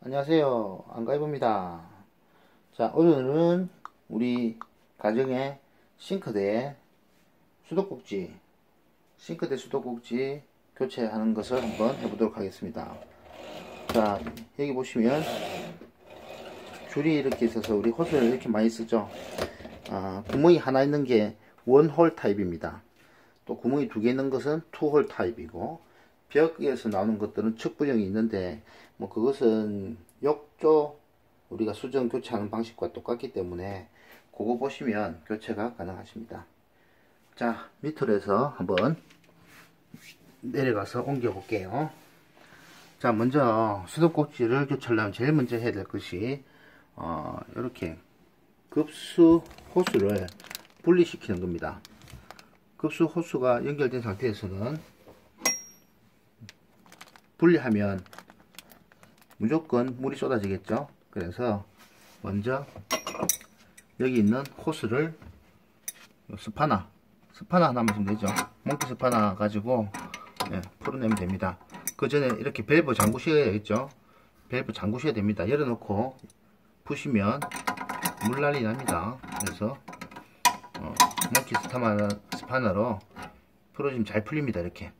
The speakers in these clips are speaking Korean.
안녕하세요, 안가입입니다. 자, 오늘은 우리 가정의 싱크대 수도꼭지 교체하는 것을 한번 해보도록 하겠습니다. 자, 여기 보시면 줄이 이렇게 있어서 우리 호스를 이렇게 많이 쓰죠. 구멍이 하나 있는 게 원홀 타입입니다. 또 구멍이 두 개 있는 것은 투홀 타입이고, 벽에서 나오는 것들은 척부형이 있는데 뭐 그것은 욕조 우리가 수정 교체하는 방식과 똑같기 때문에 그거 보시면 교체가 가능하십니다. 자, 밑으로 해서 한번 내려가서 옮겨 볼게요. 자, 먼저 수도꼭지를 교체하려면 제일 먼저 해야 될 것이 이렇게 급수 호스를 분리시키는 겁니다. 급수 호스가 연결된 상태에서는 분리하면 무조건 물이 쏟아지겠죠. 그래서 먼저 여기 있는 호스를 스파나 하나만 쓰면 되죠. 몽키 스파나 가지고 풀어내면 됩니다. 그 전에 이렇게 밸브 잠그셔야겠죠. 밸브 잠그셔야 됩니다. 열어놓고 푸시면 물난리 납니다. 그래서 몽키 스파나로 풀어주면 잘 풀립니다. 이렇게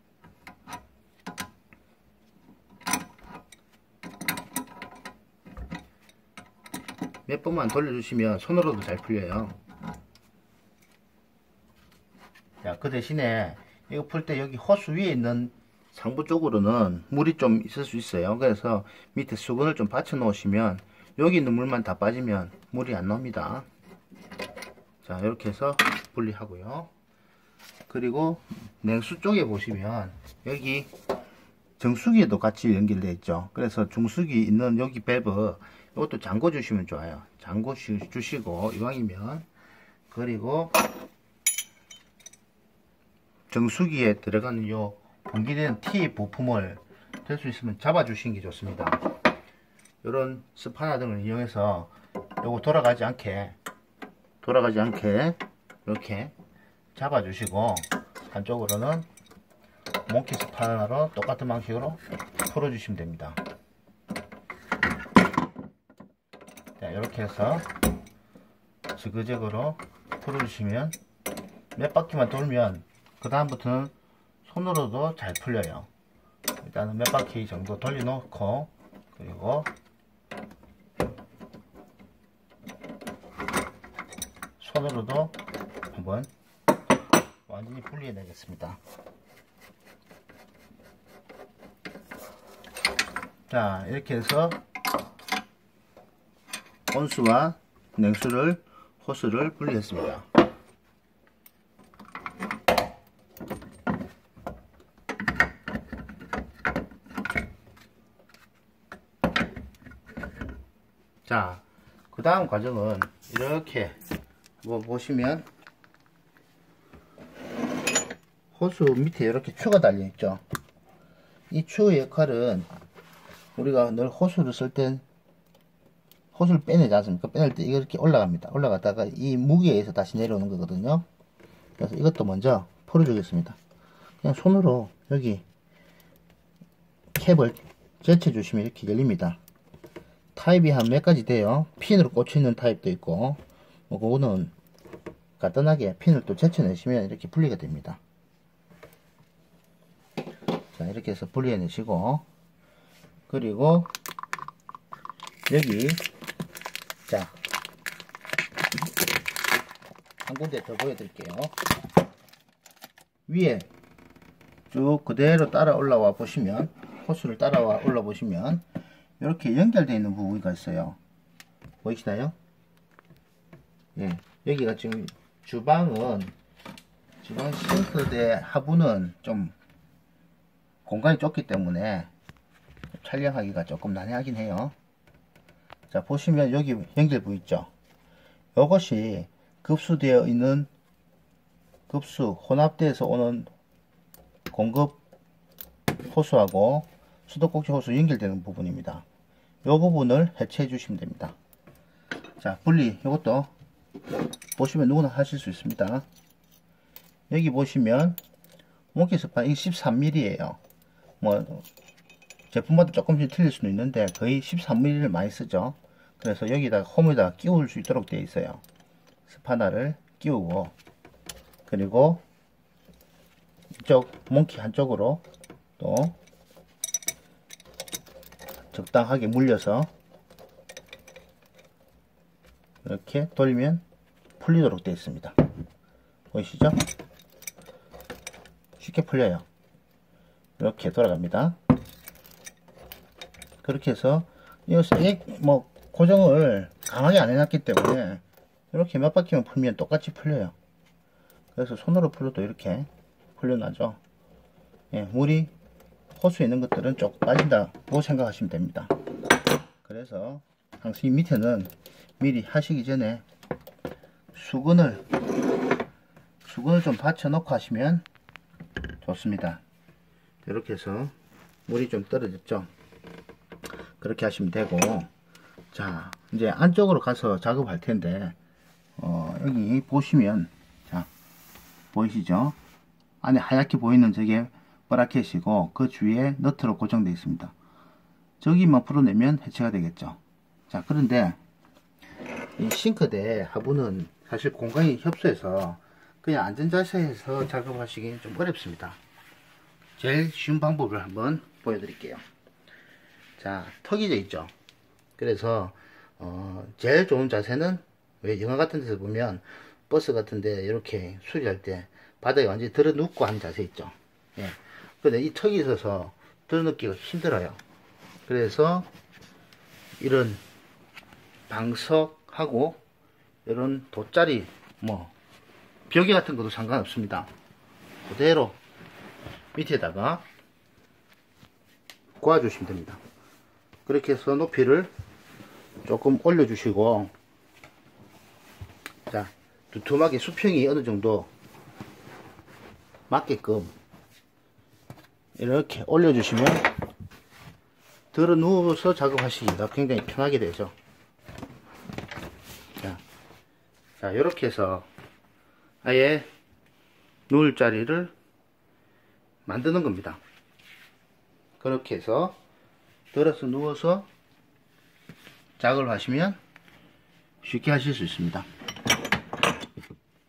몇 번만 돌려주시면 손으로도 잘 풀려요. 자, 그 대신에 이거 풀 때 여기 호스 위에 있는 상부 쪽으로는 물이 좀 있을 수 있어요. 그래서 밑에 수건을 좀 받쳐 놓으시면 여기 있는 물만 다 빠지면 물이 안 나옵니다. 자, 이렇게 해서 분리하고요. 그리고 냉수 쪽에 보시면 여기 정수기에도 같이 연결되어 있죠. 그래서 중수기 있는 여기 밸브 이것도 잠궈 주시면 좋아요. 잠궈 주시고 이왕이면, 그리고 정수기에 들어가는 요 분기되는 T 부품을 될 수 있으면 잡아 주시는 게 좋습니다. 이런 스파나 등을 이용해서 요거 돌아가지 않게 이렇게 잡아 주시고, 한쪽으로는 몽키 스파나로 똑같은 방식으로 풀어 주시면 됩니다. 자, 이렇게 해서 지그재그로 풀어주시면 몇 바퀴만 돌면 그 다음부터는 손으로도 잘 풀려요. 일단은 몇 바퀴 정도 돌려놓고, 그리고 손으로도 한번 완전히 분리해내겠습니다. 자, 이렇게 해서 온수와 냉수를 호스를 분리했습니다. 자, 그 다음 과정은 이렇게 보시면 호스 밑에 이렇게 추가 달려 있죠. 이 추의 역할은 우리가 늘 호스를 쓸 땐 호스를 빼내지 않습니까? 빼낼 때 이렇게 올라갑니다. 올라갔다가 이 무게에 의해서 다시 내려오는 거거든요. 그래서 이것도 먼저 풀어주겠습니다. 그냥 손으로 여기 캡을 제쳐주시면 이렇게 열립니다. 타입이 한 몇 가지 돼요. 핀으로 꽂혀있는 타입도 있고, 뭐 그거는 간단하게 핀을 또 제쳐내시면 이렇게 분리가 됩니다. 자, 이렇게 해서 분리해내시고, 그리고 여기 자, 한 군데 더 보여드릴게요. 위에 쭉 그대로 따라 올라와 보시면, 호스를 따라와 올라 보시면 이렇게 연결되어 있는 부분이 있어요. 보이시나요? 예, 여기가 지금 주방 싱크대 하부는 좀 공간이 좁기 때문에 촬영하기가 조금 난해하긴 해요. 자, 보시면 여기 연결 부위 있죠. 이것이 급수되어 있는 혼합돼서 오는 공급 호스하고 수도꼭지 호스 연결되는 부분입니다. 이 부분을 해체해 주시면 됩니다. 자, 분리 이것도 보시면 누구나 하실 수 있습니다. 여기 보시면 몽키 스파 이게 13mm 에요. 뭐 제품마다 조금씩 틀릴 수도 있는데 거의 13mm를 많이 쓰죠. 그래서 여기다 홈에다 끼울 수 있도록 되어 있어요. 스파나를 끼우고, 그리고 이쪽 몽키 한쪽으로 또 적당하게 물려서 이렇게 돌리면 풀리도록 되어 있습니다. 보이시죠? 쉽게 풀려요. 이렇게 돌아갑니다. 그렇게 해서 뭐 고정을 강하게 안 해놨기 때문에 이렇게 몇 바퀴만 풀면 똑같이 풀려요. 그래서 손으로 풀어도 이렇게 풀려나죠. 예, 물이 호수에 있는 것들은 쭉 빠진다고 생각하시면 됩니다. 그래서 항상 이 밑에는 미리 하시기 전에 수건을 좀 받쳐 놓고 하시면 좋습니다. 이렇게 해서 물이 좀 떨어졌죠. 그렇게 하시면 되고, 자 이제 안쪽으로 가서 작업할 텐데, 여기 보시면, 자 보이시죠? 안에 하얗게 보이는 저게 브라켓이고 그 주위에 너트로 고정되어 있습니다. 저기만 풀어내면 해체가 되겠죠. 자, 그런데 이 싱크대 하부는 사실 공간이 협소해서 그냥 앉은 자세에서 작업하시기는 좀 어렵습니다. 제일 쉬운 방법을 한번 보여드릴게요. 자, 턱이 져 있죠. 그래서 제일 좋은 자세는, 왜 영화 같은 데서 보면 버스 같은데 이렇게 수리할 때 바닥에 완전히 들어 눕고 하는 자세 있죠. 예. 근데 이 턱이 있어서 들어 눕기가 힘들어요. 그래서 이런 방석하고 이런 돗자리, 뭐 벽에 같은 것도 상관없습니다. 그대로 밑에다가 구워주시면 됩니다. 그렇게 해서 높이를 조금 올려주시고, 자, 두툼하게 수평이 어느 정도 맞게끔 이렇게 올려주시면 들어 누워서 작업하시기가 굉장히 편하게 되죠. 자, 이렇게 해서 아예 누울 자리를 만드는 겁니다. 그렇게 해서 들어서 누워서 작업을 하시면 쉽게 하실 수 있습니다.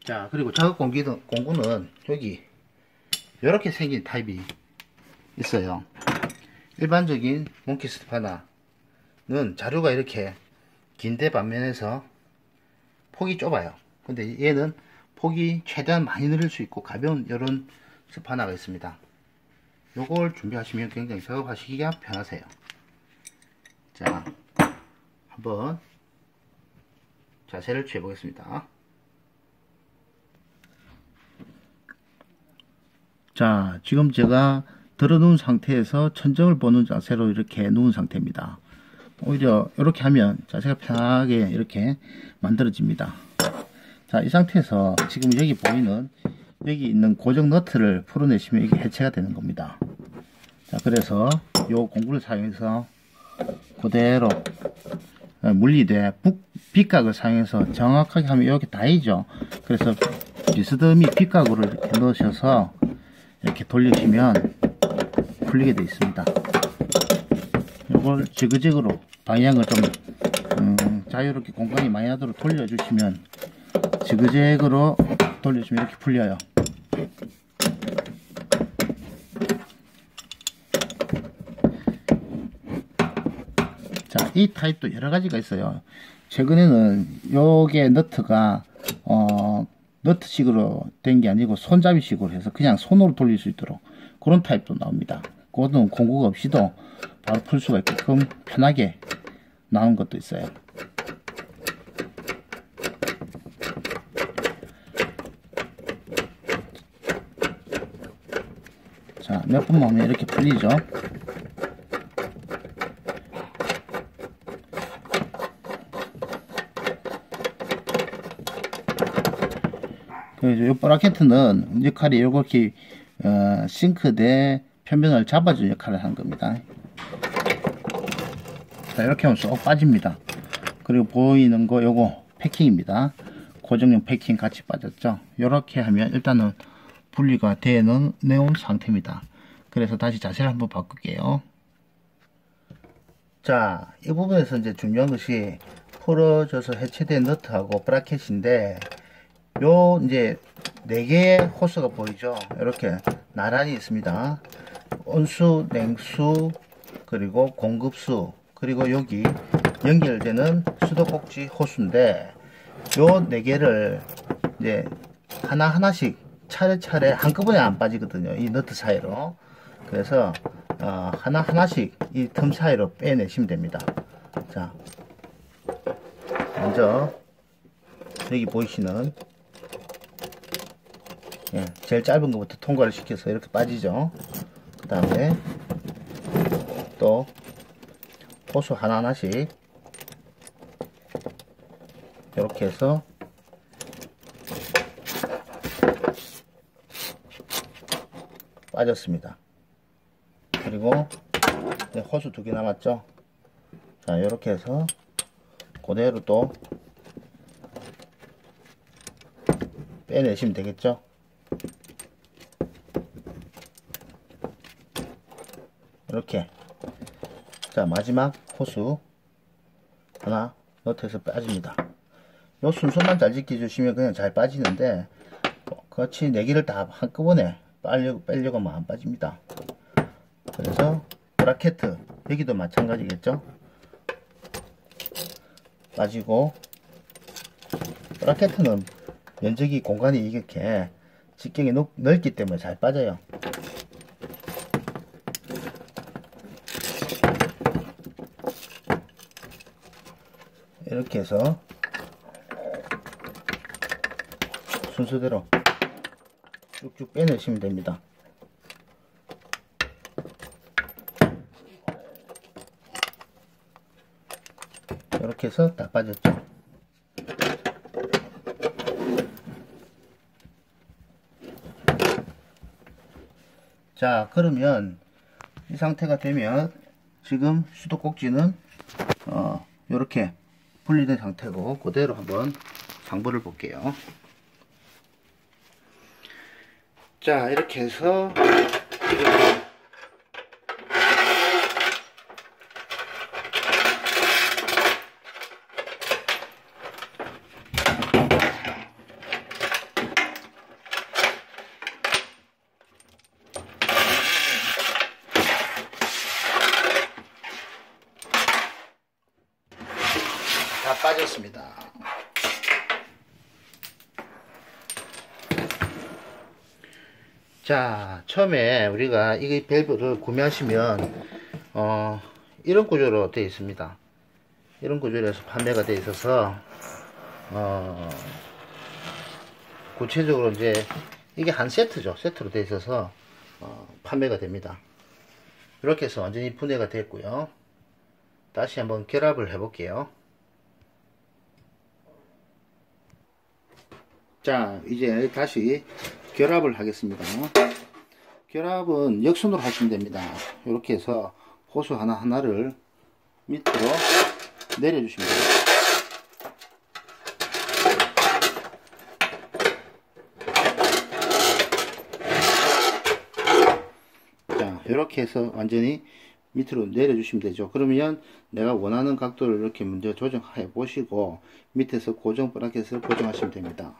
자, 그리고 작업 공구는 여기 이렇게 생긴 타입이 있어요. 일반적인 몽키 스파나는 자루가 이렇게 긴데 반면에서 폭이 좁아요. 근데 얘는 폭이 최대한 많이 늘릴 수 있고 가벼운 이런 스파나가 있습니다. 요걸 준비하시면 굉장히 작업하시기가 편하세요. 자, 한번 자세를 취해 보겠습니다. 자, 지금 제가 들어 누운 상태에서 천정을 보는 자세로 이렇게 누운 상태입니다. 오히려 이렇게 하면 자세가 편하게 이렇게 만들어집니다. 자, 이 상태에서 지금 여기 보이는 여기 있는 고정 너트를 풀어내시면 이게 해체가 되는 겁니다. 자, 그래서 요 공구를 사용해서 그대로 물리되 빗각을 사용해서 정확하게 하면 이렇게 닿이죠. 그래서 비스듬히 빗각으로 이렇게 넣으셔서 이렇게 돌리시면 풀리게 되어 있습니다. 이걸 지그재그로 방향을 좀 자유롭게 공간이 많이 나도록 돌려주시면, 지그재그로 돌려주면 이렇게 풀려요. 자, 이 타입도 여러 가지가 있어요. 최근에는 요게 너트가 너트식으로 된 게 아니고 손잡이식으로 해서 그냥 손으로 돌릴 수 있도록 그런 타입도 나옵니다. 그것은 공구가 없이도 바로 풀 수가 있게끔 편하게 나온 것도 있어요. 자, 몇 번만 하면 이렇게 풀리죠. 그래서 이 브라켓은 역할이 이렇게 싱크대 표면을 잡아주는 역할을 하는 겁니다. 자, 이렇게 하면 쏙 빠집니다. 그리고 보이는 거 요거 패킹입니다. 고정용 패킹 같이 빠졌죠. 이렇게 하면 일단은 분리가 되어 내온 상태입니다. 그래서 다시 자세를 한번 바꿀게요. 자, 이 부분에서 이제 중요한 것이 풀어져서 해체된 너트하고 브라켓인데, 요 이제 4개의 호스가 보이죠? 이렇게 나란히 있습니다. 온수, 냉수, 그리고 공급수, 그리고 여기 연결되는 수도꼭지 호스인데, 요 4개를 이제 하나하나씩 차례차례 한꺼번에 안 빠지거든요. 이 너트 사이로. 그래서 하나하나씩 이 틈 사이로 빼내시면 됩니다. 자, 먼저 여기 보이시는 제일 짧은 것부터 통과를 시켜서 이렇게 빠지죠. 그 다음에 또 호수 하나하나씩 이렇게 해서 빠졌습니다. 그리고 호수 2개 남았죠. 자, 이렇게 해서 그대로 또 빼내시면 되겠죠. 이렇게. 자, 마지막 호수 하나 너트에서 빠집니다. 요 순서만 잘 지켜주시면 그냥 잘 빠지는데, 같이 4개를 다 한꺼번에 빼려고 하면 안 빠집니다. 그래서 브라켓 여기도 마찬가지겠죠. 빠지고, 브라켓은 면적이 공간이 이렇게 직경이 넓기 때문에 잘 빠져요. 이렇게 해서 순서대로 쭉쭉 빼내시면 됩니다. 이렇게 해서 다 빠졌죠. 자, 그러면 이 상태가 되면 지금 수도꼭지는 이렇게 분리된 상태고, 그대로 한번 상부를 볼게요. 자, 이렇게 해서 다 빠졌습니다. 자, 처음에 우리가 이 밸브를 구매하시면 이런 구조로 되어 있습니다. 이런 구조로서 판매가 되어 있어서 구체적으로 이제 이게 한 세트죠. 세트로 되어 있어서 판매가 됩니다. 이렇게 해서 완전히 분해가 됐고요. 다시 한번 결합을 해 볼게요. 자, 이제 다시 결합을 하겠습니다. 결합은 역순으로 하시면 됩니다. 이렇게 해서 호수 하나하나를 밑으로 내려주시면 됩니다. 자, 이렇게 해서 완전히 밑으로 내려주시면 되죠. 그러면 내가 원하는 각도를 이렇게 먼저 조정해 보시고 밑에서 고정 브라켓을 고정하시면 됩니다.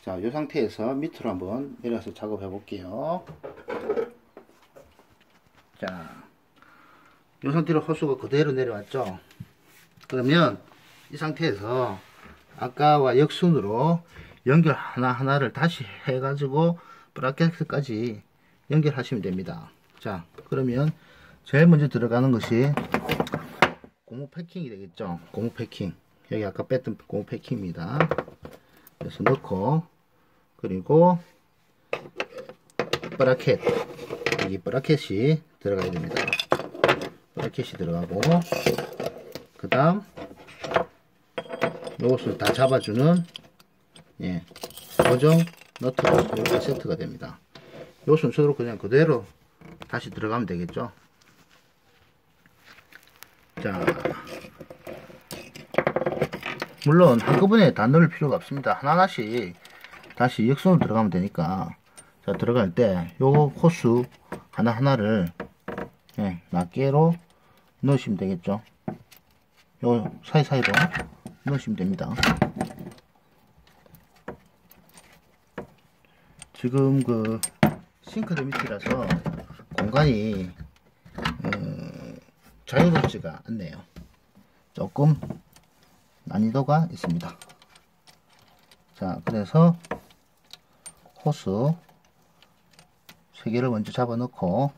자, 이 상태에서 밑으로 한번 내려서 작업해 볼게요. 자, 이 상태로 호수가 그대로 내려왔죠. 그러면 이 상태에서 아까와 역순으로 연결 하나하나를 다시 해가지고 브라켓까지 연결하시면 됩니다. 자, 그러면 제일 먼저 들어가는 것이 고무 패킹이 되겠죠. 고무 패킹. 여기 아까 뺐던 고무 패킹입니다. 그래서 넣고, 그리고 브라켓, 여기 브라켓이 들어가야 됩니다. 브라켓이 들어가고, 그 다음 요것을 다 잡아주는 고정 너트가 이렇게 세트가 됩니다. 요 순서로 그냥 그대로 다시 들어가면 되겠죠. 자, 물론 한꺼번에 다 넣을 필요가 없습니다. 하나하나씩 다시 역순으로 들어가면 되니까. 자, 들어갈 때 요 호수 하나하나를 낱개로 넣으시면 되겠죠. 요 사이사이로 넣으시면 됩니다. 지금 그 싱크대 밑이라서 공간이 자유롭지가 않네요. 조금 난이도가 있습니다. 자, 그래서 호스 3개를 먼저 잡아 넣고,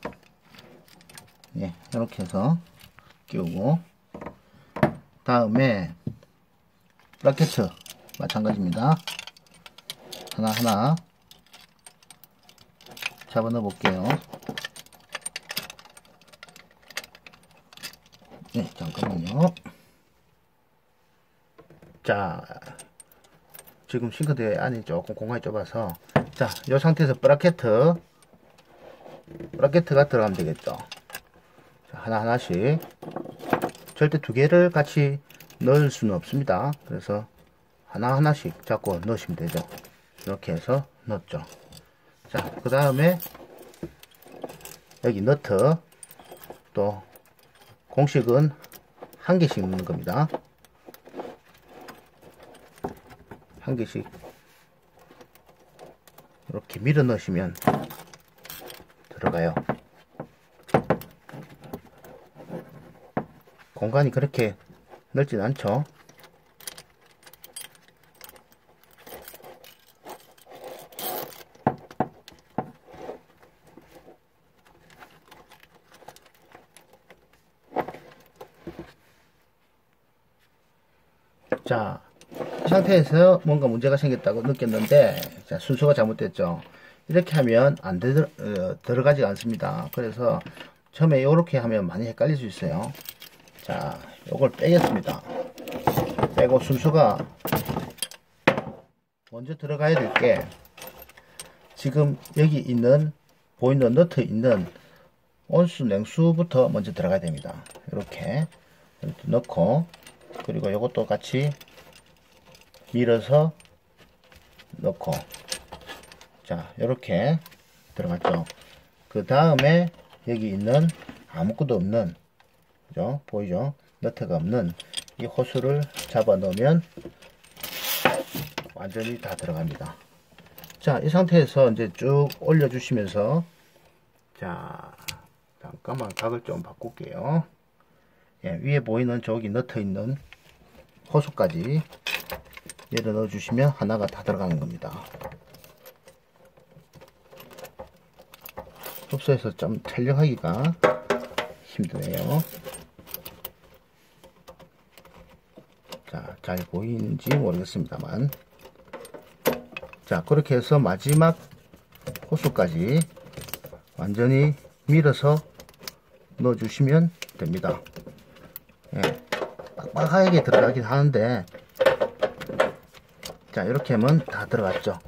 예, 이렇게 해서 끼우고, 다음에 브라켓 마찬가지입니다. 하나하나 잡아 넣어 볼게요. 네, 잠깐만요. 자, 지금 싱크대 안이 조금 공간이 좁아서, 자, 이 상태에서 브라켓가 들어가면 되겠죠. 자, 하나하나씩. 절대 2개를 같이 넣을 수는 없습니다. 그래서 하나하나씩 잡고 넣으시면 되죠. 이렇게 해서 넣었죠. 자, 그 다음에 여기 너트, 또 공식은 1개씩 넣는 겁니다. 1개씩 이렇게 밀어 넣으시면 들어가요. 공간이 그렇게 넓진 않죠. 자, 이 상태에서 뭔가 문제가 생겼다고 느꼈는데, 자, 순서가 잘못됐죠. 이렇게 하면 들어가지 않습니다. 그래서 처음에 이렇게 하면 많이 헷갈릴 수 있어요. 자, 요걸 빼겠습니다. 빼고 순서가 먼저 들어가야 될 게, 지금 여기 있는 보이는 너트 있는 온수 냉수부터 먼저 들어가야 됩니다. 이렇게 넣고, 그리고 요것도 같이 밀어서 넣고, 자, 이렇게 들어갔죠. 그 다음에 여기 있는 아무것도 없는, 그죠? 보이죠? 너트가 없는 이 호스를 잡아 넣으면 완전히 다 들어갑니다. 자, 이 상태에서 이제 쭉 올려 주시면서, 자, 잠깐만 각을 좀 바꿀게요. 예, 위에 보이는 저기 너트 있는 호스까지 얘를 넣어 주시면 하나가 다 들어가는 겁니다. 흡수해서 좀 촬영하기가 힘드네요. 자, 잘 보이는지 모르겠습니다만, 자, 그렇게 해서 마지막 호수까지 완전히 밀어서 넣어 주시면 됩니다. 예, 빡빡하게 들어가긴 하는데, 자, 이렇게 하면 다 들어갔죠.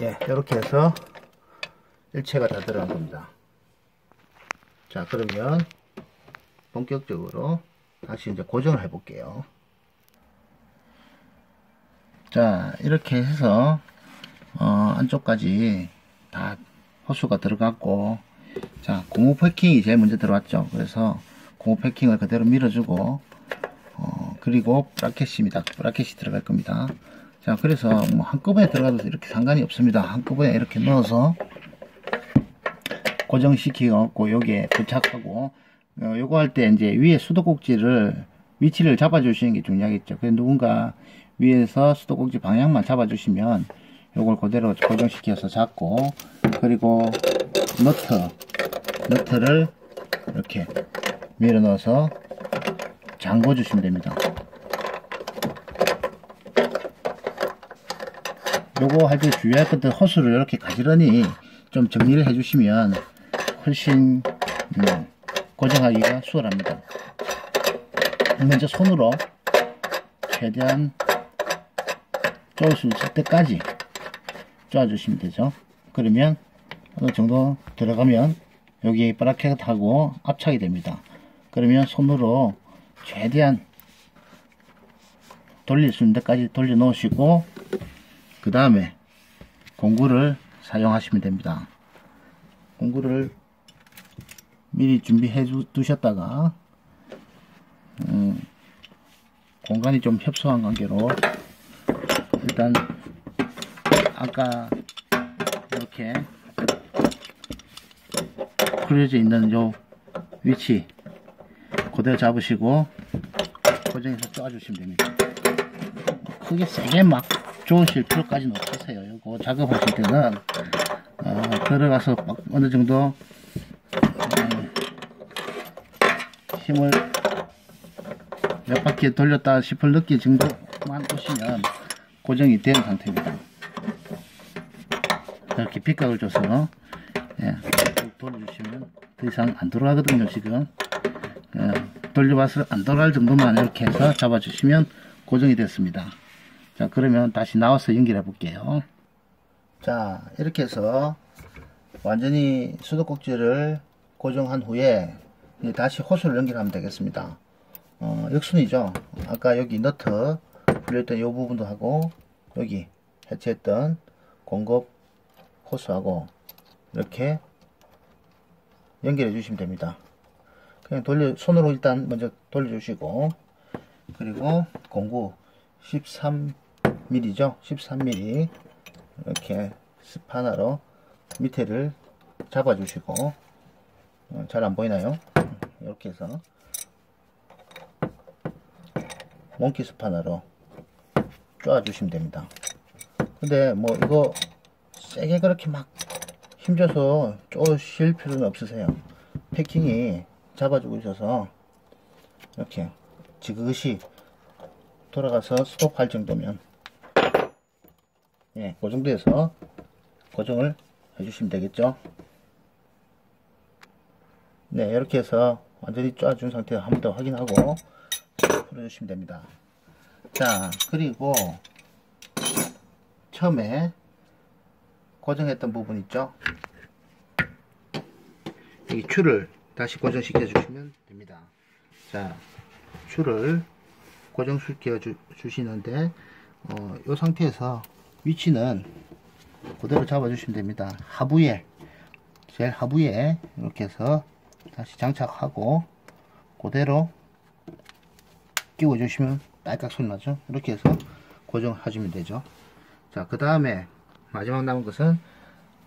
예, 이렇게 해서 일체가 다 들어간 겁니다. 자, 그러면 본격적으로 다시 이제 고정을 해 볼게요. 자, 이렇게 해서 안쪽까지 다 호수가 들어갔고, 자, 고무 패킹이 제일 먼저 들어왔죠. 그래서 고무 패킹을 그대로 밀어주고, 그리고 브라켓입니다. 브라켓이 들어갈 겁니다. 자, 그래서 뭐 한꺼번에 들어가도 이렇게 상관이 없습니다. 한꺼번에 이렇게 넣어서 고정시키고 여기에 부착하고, 요거 할 때 이제 위에 수도꼭지를 위치를 잡아주시는 게 중요하겠죠. 그래서 누군가 위에서 수도꼭지 방향만 잡아주시면 요걸 그대로 고정시켜서 잡고, 그리고 너트를 이렇게 밀어 넣어서 잠궈 주시면 됩니다. 요거 할 때 주의할 것들, 호스를 이렇게 가지런히 좀 정리를 해 주시면 훨씬 고정하기가 수월합니다. 먼저 손으로 최대한 쪼을 수 있을 때까지 쪼아 주시면 되죠. 그러면 어느 정도 들어가면 여기 브라켓하고 압착이 됩니다. 그러면 손으로 최대한 돌릴 수 있는 데까지 돌려 놓으시고, 그 다음에 공구를 사용하시면 됩니다. 공구를 미리 준비해 두셨다가 공간이 좀 협소한 관계로 일단 아까 이렇게 그려져 있는 요 위치 그대로 잡으시고 고정해서 쪼아주시면 됩니다. 크게 세게 막 조으실 필요까지는 없으세요. 이거 작업하실 때는 들어가서 어느 정도 힘을 몇 바퀴 돌렸다 싶을 느낄 정도만 오시면 고정이 된 상태입니다. 이렇게 빗각을 줘서 돌려주시면 더 이상 안 돌아가거든요. 지금 돌려봐서 안 돌아갈 정도만 이렇게 해서 잡아주시면 고정이 됐습니다. 자, 그러면 다시 나와서 연결해 볼게요. 자, 이렇게 해서 완전히 수도꼭지를 고정한 후에 다시 호스를 연결하면 되겠습니다. 역순이죠. 아까 여기 너트 풀려있던 이 부분도 하고 여기 해체했던 공급 호스하고 이렇게 연결해 주시면 됩니다. 그냥 손으로 일단 먼저 돌려주시고, 그리고 공구 13mm죠. 13mm 이렇게 스파나로 밑에를 잡아주시고, 잘 안 보이나요? 이렇게 해서 몽키 스파나로 쪼아주시면 됩니다. 근데 뭐 이거 세게 그렇게 막 힘줘서 쪼실 필요는 없으세요. 패킹이 잡아주고 있어서 이렇게 지그시 돌아가서 스톱할 정도면, 예, 그 정도에서 고정을 해주시면 되겠죠. 네, 이렇게 해서 완전히 쪼아준 상태 한 번 더 확인하고 풀어주시면 됩니다. 자, 그리고 처음에 고정했던 부분 있죠. 여기 줄을 다시 고정시켜 주시면 됩니다. 자, 줄을 고정시켜 주시는데 이 상태에서 위치는 그대로 잡아 주시면 됩니다. 하부에, 제일 하부에 이렇게 해서 다시 장착하고 그대로 끼워 주시면 딸깍 소리 나죠. 이렇게 해서 고정해주면 되죠. 자, 그 다음에 마지막 남은 것은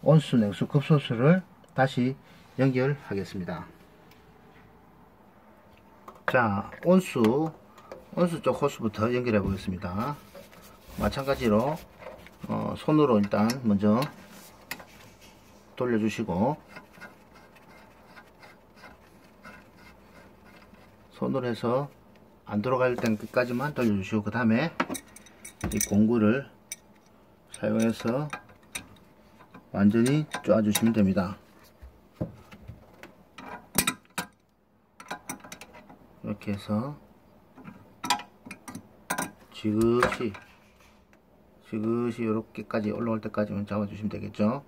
온수, 냉수, 급소수를 다시 연결하겠습니다. 자, 온수 쪽 호스부터 연결해 보겠습니다. 마찬가지로 손으로 일단 먼저 돌려주시고, 손으로 해서 안 들어갈 땐 끝까지만 돌려주시고, 그 다음에 이 공구를 사용해서 완전히 쪼아주시면 됩니다. 이렇게 해서 지그시 이렇게까지 올라올 때까지만 잡아주시면 되겠죠.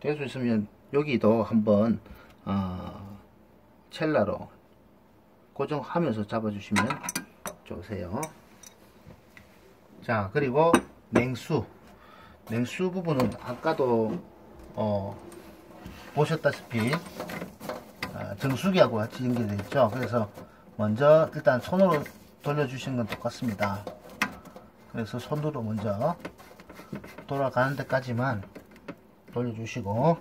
될 수 있으면 여기도 한번 첼라로 고정하면서 잡아주시면 좋으세요. 자, 그리고 냉수 부분은 아까도 보셨다시피 정수기하고 같이 연결되어 있죠. 그래서 먼저 일단 손으로 돌려주시는 건 똑같습니다. 그래서 손으로 먼저 돌아가는 데까지만 돌려주시고,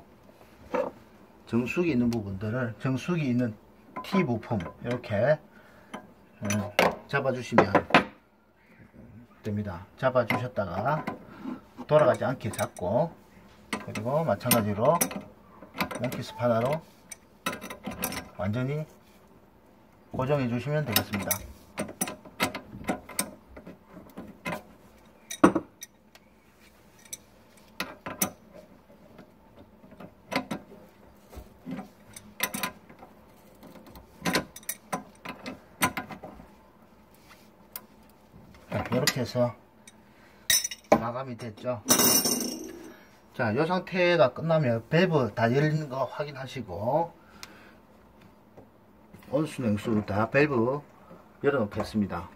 정수기 있는 부분들을, 정수기 있는 T 부품 이렇게 잡아주시면 됩니다. 잡아주셨다가 돌아가지 않게 잡고, 그리고 마찬가지로 몽키 스파나로 완전히 고정해 주시면 되겠습니다. 자, 이렇게 해서 마감이 됐죠. 자, 이 상태가 끝나면 밸브 다 열리는 거 확인하시고, 온수 냉수 다 밸브 열어 놓겠습니다.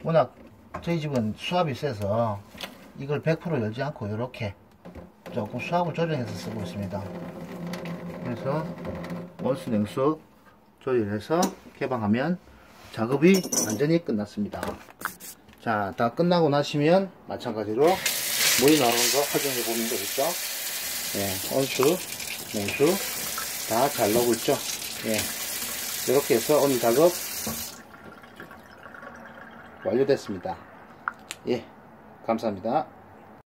워낙 저희 집은 수압이 세서 이걸 100% 열지 않고 이렇게 조금 수압을 조정해서 쓰고 있습니다. 그래서 온수 냉수 조절해서 개방하면 작업이 완전히 끝났습니다. 자, 다 끝나고 나시면 마찬가지로 물이 나오는 거 확인해 보면 되겠죠. 예, 온수, 냉수 다 잘 나오고 있죠. 예, 이렇게 해서 오늘 작업 완료됐습니다. 예, 감사합니다.